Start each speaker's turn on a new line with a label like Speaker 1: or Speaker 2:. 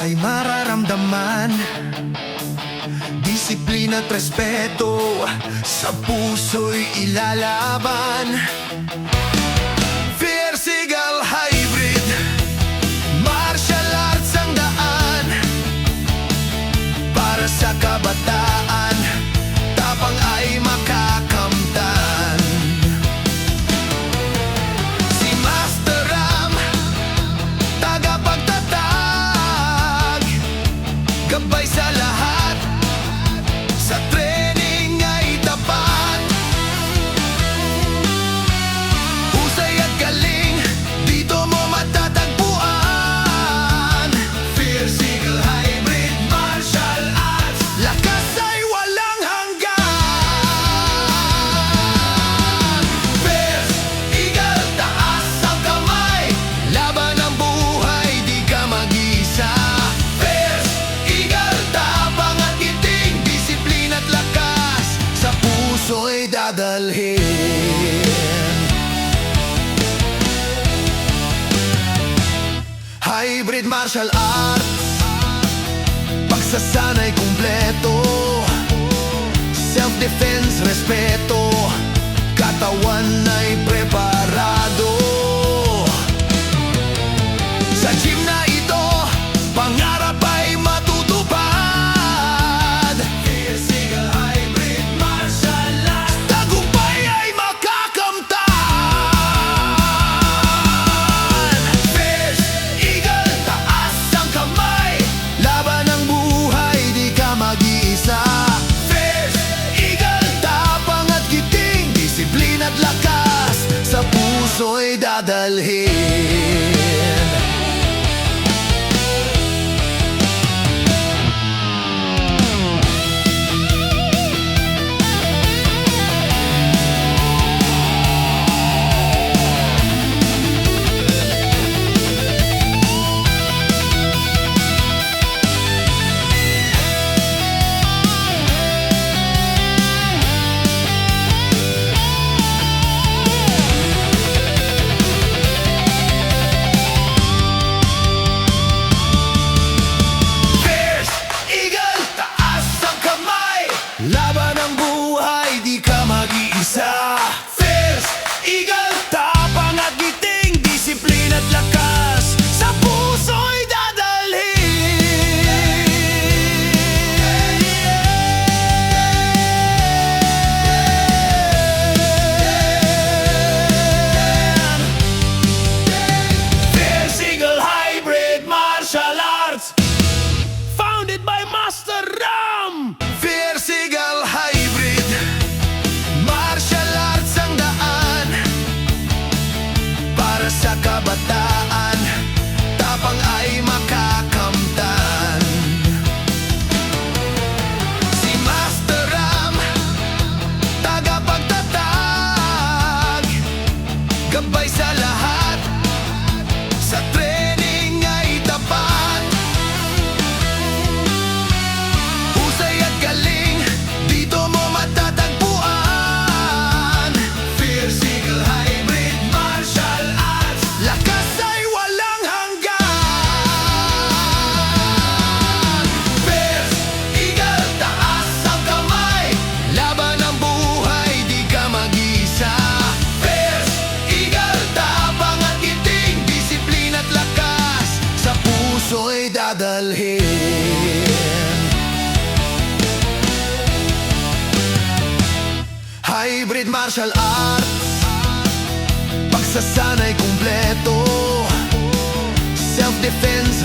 Speaker 1: ay mararamdaman. Disiplina at respeto sa puso'y ilalaban. Fierce Eagle Hybrid, martial arts ang daan. Para sa kabataan, tapang ay makakamtan. Si Master Ram, tagapagtatag, gabay sa lahat, sa training ay tapat. Husay at galing, dito mo matatagpuan. Fierce Eagle Hybrid Martial Arts, lakas ay walang hanggan. Fierce Eagle, taas ang kamay, laban ang buhay, di ka mag-isa. Fierce Eagle, tapang at giting, disiplina at lakas, sa puso'y dadalhin. Hybrid martial arts, pagsasanay kumpleto, self-defense, respeto, katawan ay preparado. Sa gym na ito, pangarap ay matutupad. Fierce Eagle Hybrid Martial Arts, tagumpay ay makakamtan. Fierce Eagle, taas ang kamay, laban ang buhay, di ka mag-iisa. Fierce Eagle, tapang at giting, disiplina at lakas, sa puso'y dadalhin. Fierce Eagle, taas ang kamay, laban ang buhay, di ka mag-iisa. Fierce Eagle, tapang at giting, disiplina at lakas, sa puso'y dadalhin. Fierce Eagle Hybrid Martial Arts, founded by Master Ram. Fierce Eagle Hybrid Martial Arts ang daan. Para sa kabataan, tapang ay makakamtan. Si Master Ram, tagapagtatag, gabay sa lahat, sa training ay tapat. Husay at galing, dito mo matatagpuan. Fierce Eagle Hybrid Martial Arts, lakas ay walang hanggan. Fierce Eagle, taas ang kamay, laban ang buhay, di ka mag-isa. Fierce Eagle, tapang at giting, disiplina at lakas, sa puso'y dadalhin. Hybrid martial arts, pagsasanay kumpleto, self-defense,